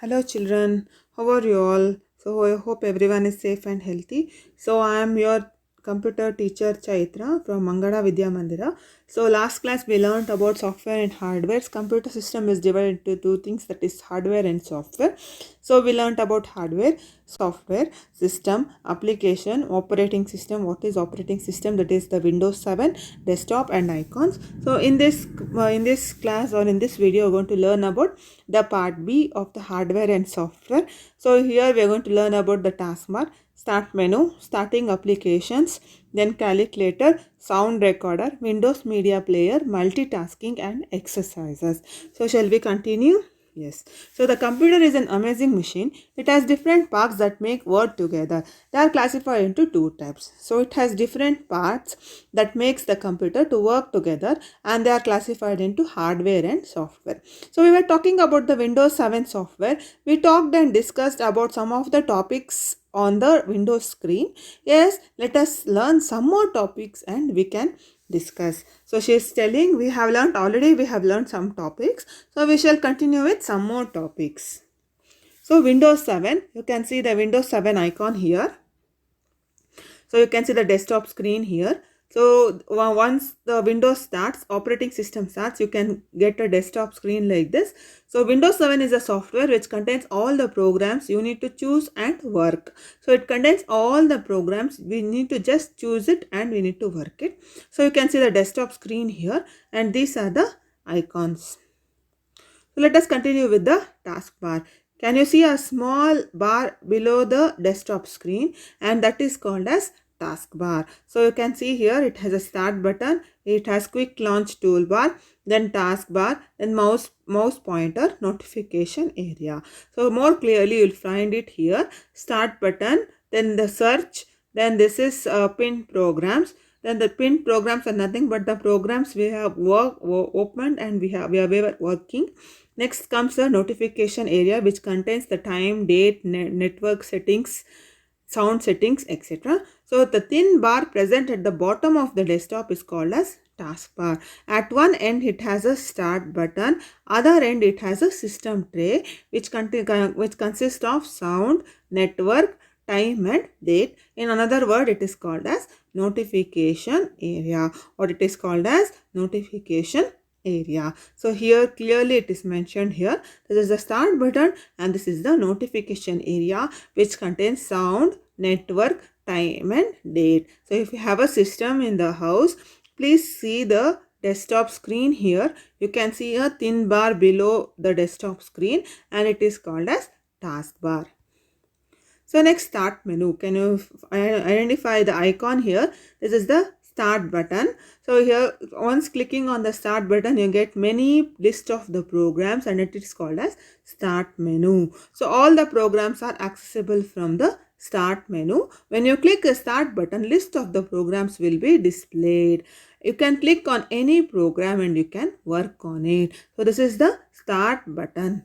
Hello children, how are you all? So I hope everyone is safe and healthy. So I am your computer teacher Chaitra from Mangala Vidya Mandira. So last class we learned about software and hardware. Computer system is divided into two things, that is hardware and software. So we learned about hardware, software, system, application, operating system. What is operating system? That is the Windows 7, desktop and icons. So in this class or in this video we're going to learn about the part B of the hardware and software. So here we are going to learn about the taskbar, start menu, starting applications, then calculator, sound recorder, Windows media player, multitasking and exercises. So shall we continue? Yes. So the computer is an amazing machine. It has different parts that make work together. They are classified into two types. So it has different parts that makes the computer to work together, and they are classified into hardware and software. So we were talking about the Windows 7 software. We talked and discussed about some of the topics on the Windows screen. Yes, let us learn some more topics and we can discuss. So she is telling we have learned some topics. So we shall continue with some more topics. So Windows 7, you can see the Windows 7 icon here. So you can see the desktop screen here. So once the Windows starts, operating system starts, you can get a desktop screen like this. So Windows 7 is a software which contains all the programs you need to choose and work. So it contains all the programs. We need to just choose it and we need to work it. So you can see the desktop screen here, and these are the icons. So let us continue with the taskbar. Can you see a small bar below the desktop screen, and that is called as taskbar. So you can see here it has a start button, it has quick launch toolbar, then taskbar, then mouse pointer, notification area. So more clearly you will find it here, start button, then the search, then this is pin programs. Then the pin programs are nothing but the programs we have opened and we were working. Next comes the notification area, which contains the time, date, network settings, sound settings, etc. So the thin bar present at the bottom of the desktop is called as taskbar. At one end it has a start button, other end it has a system tray which consists of sound, network, time and date. In another word, it is called as notification area, or it is called as notification area. So here clearly it is mentioned here. This is the start button and this is the notification area which contains sound, network, time and date. So if you have a system in the house, please see the desktop screen here. You can see a thin bar below the desktop screen and it is called as taskbar. So next, start menu. Can you identify the icon here? This is the start button. So here once clicking on the start button you get many list of the programs and it is called as start menu. So all the programs are accessible from the start menu. When you click the start button, list of the programs will be displayed. You can click on any program and you can work on it. So this is the start button.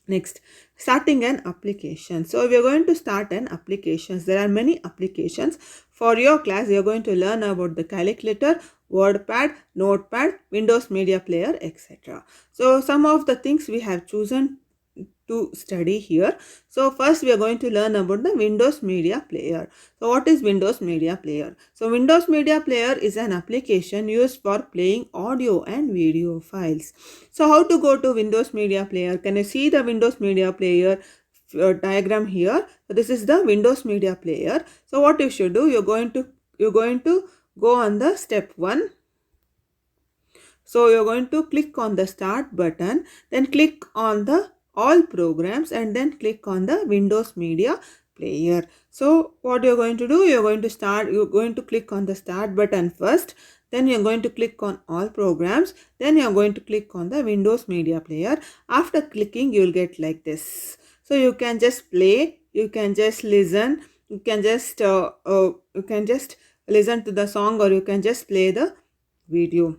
Next, starting an application. So we are going to start an applications. There are many applications. For your class, you are going to learn about the calculator, WordPad, Notepad, Windows Media Player, etc. So some of the things we have chosen to study here. So first we are going to learn about the Windows Media Player. So what is Windows Media Player? So Windows Media Player is an application used for playing audio and video files. So how to go to Windows Media Player? Can you see the Windows Media Player diagram here? So this is the Windows Media Player. So what you should do, you're going to go on the step 1. So you're going to click on the start button, then click on the all programs and then click on the Windows Media Player. So what you're going to do, you're going to click on the start button first, then you're going to click on all programs, then you're going to click on the Windows Media Player. After clicking, you'll get like this. So you can just play, you can just listen, you can just listen to the song, or you can just play the video.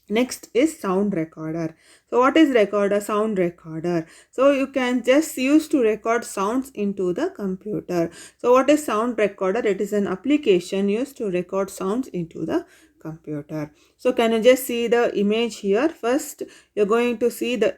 Next is sound recorder. So what is recorder? Sound recorder. So you can just use to record sounds into the computer. So what is sound recorder? It is an application used to record sounds into the computer. So can you just see the image here? First you're going to see the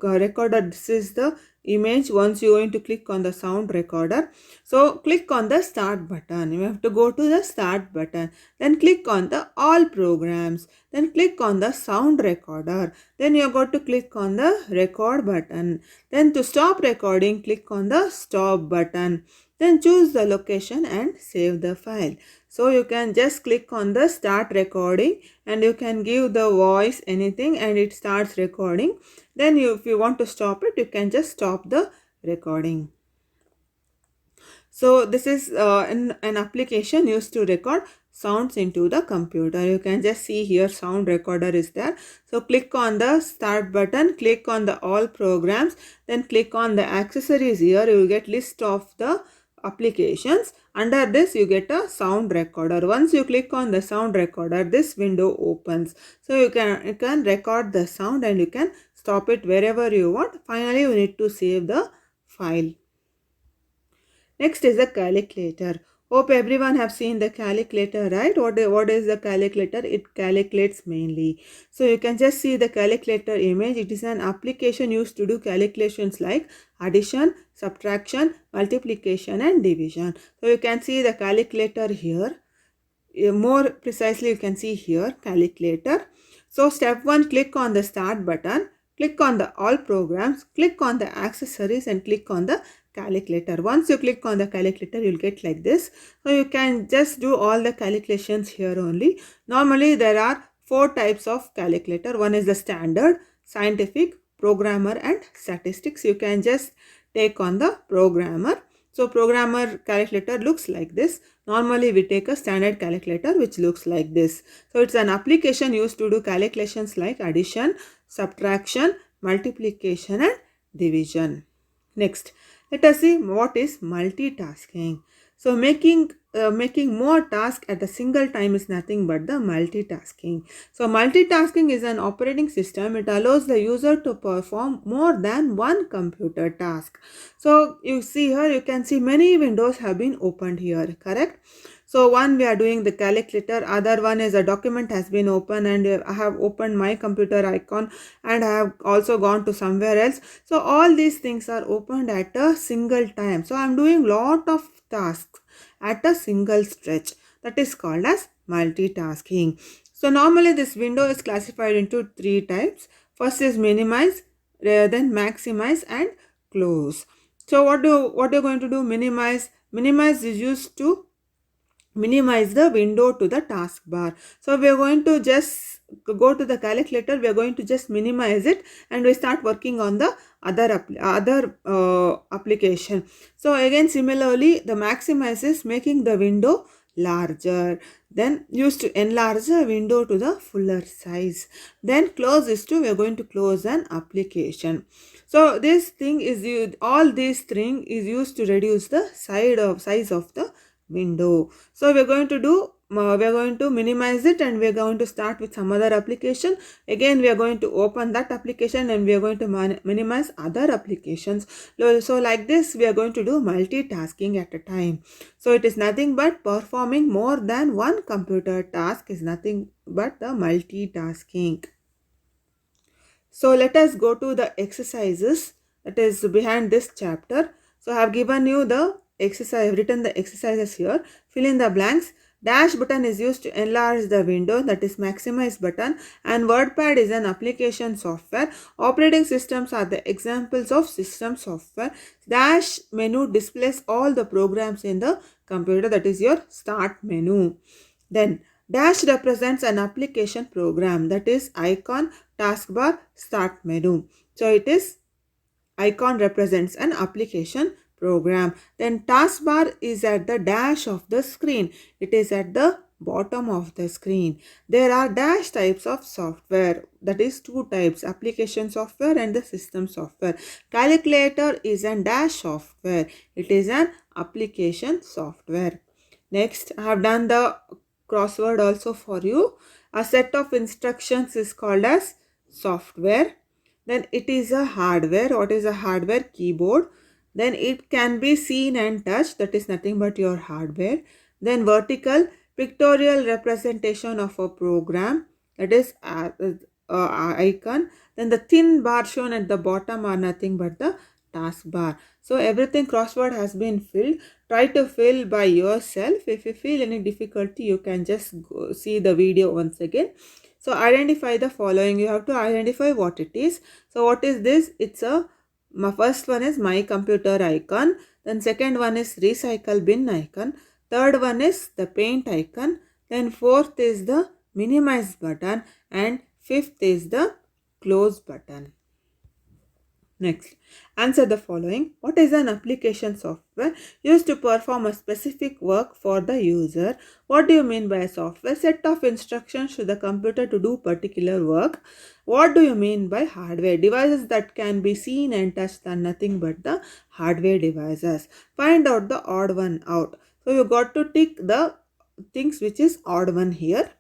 recorder. This is the image. Once you're going to click on the sound recorder, so click on the start button. You have to go to the start button, then click on the all programs, then click on the sound recorder, then you're going to click on the record button, then to stop recording click on the stop button, then choose the location and save the file. So you can just click on the start recording and you can give the voice anything and it starts recording. Then if you want to stop it, you can just stop the recording. So this is an application used to record sounds into the computer. You can just see here sound recorder is there. So click on the start button, click on the all programs, then click on the accessories. Here you will get list of the applications. Under this you get a sound recorder. Once you click on the sound recorder, this window opens. So you can record the sound and you can stop it wherever you want. Finally you need to save the file. Next is the calculator. Hope everyone have seen the calculator, right? What is the calculator? It calculates mainly. So you can just see the calculator image. It is an application used to do calculations like addition, subtraction, multiplication and division. So you can see the calculator here. More precisely you can see here calculator. So step 1, click on the start button, click on the all programs, click on the accessories and click on the calculator. Once you click on the calculator, you'll get like this. So you can just do all the calculations here only. Normally there are 4 types of calculator. One is the standard, scientific, programmer and statistics. You can just take on the programmer. So programmer calculator looks like this. Normally we take a standard calculator which looks like this. So it's an application used to do calculations like addition, subtraction, multiplication and division. Next, let us see what is multitasking. So making more tasks at a single time is nothing but the multitasking. So multitasking is an operating system. It allows the user to perform more than one computer task. So you see here, you can see many windows have been opened here, correct? So one we are doing the calculator, other one is a document has been opened and I have opened my computer icon and I have also gone to somewhere else. So all these things are opened at a single time. So I am doing lot of tasks at a single stretch. That is called as multitasking. So normally this window is classified into 3 types. First is minimize, then maximize and close. So what you're going to do? Minimize is used to minimize the window to the taskbar. So we are going to just go to the calculator, we are going to just minimize it and we start working on the other application. So again similarly the maximize is making the window larger, then used to enlarge the window to the fuller size, then close is to we are going to close an application. So this thing is used, all these thing is used to reduce the size of the window. So we are going to do we are going to minimize it and we are going to start with some other application. Again we are going to open that application and we are going to minimize other applications. So like this we are going to do multitasking at a time. So it is nothing but performing more than one computer task is nothing but the multitasking. So let us go to the exercises that is behind this chapter. So I have given you the exercise, I have written the exercises here. Fill in the blanks. Dash button is used to enlarge the window, that is maximize button, and WordPad is an application software. Operating systems are the examples of system software. Dash menu displays all the programs in the computer, that is your start menu. Then dash represents an application program, that is icon, taskbar, start menu. So it is icon represents an application program. Then taskbar is at the dash of the screen. It is at the bottom of the screen. There are dash types of software, that is 2 types, application software and the system software. Calculator is an dash software. It is an application software. Next, I have done the crossword also for you. A set of instructions is called as software. Then it is a hardware. What is a hardware? Keyboard. Then it can be seen and touched, that is nothing but your hardware. Then vertical, pictorial representation of a program, that is icon. Then the thin bar shown at the bottom are nothing but the taskbar. So everything crossword has been filled. Try to fill by yourself. If you feel any difficulty, you can just see the video once again. So identify the following. You have to identify what it is. So what is this? It's my first one is my computer icon. Then second one is recycle bin icon. Third one is the paint icon. Then fourth is the minimize button. And fifth is the close button. Next, answer the following. What is an application software used to perform a specific work for the user? What do you mean by a software? Set of instructions to the computer to do particular work. What do you mean by hardware? Devices that can be seen and touched are nothing but the hardware devices. Find out the odd one out. So you got to tick the things which is odd one here.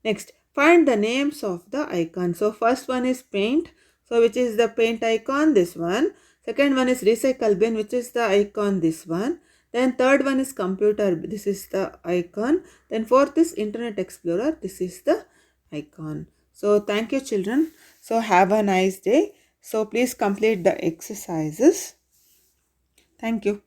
Next, find the names of the icon. So first one is paint. So which is the paint icon? This one. Second one is recycle bin, which is the icon? This one. Then third one is computer. This is the icon. Then fourth is Internet Explorer. This is the icon. So thank you, children. So have a nice day. So please complete the exercises. Thank you.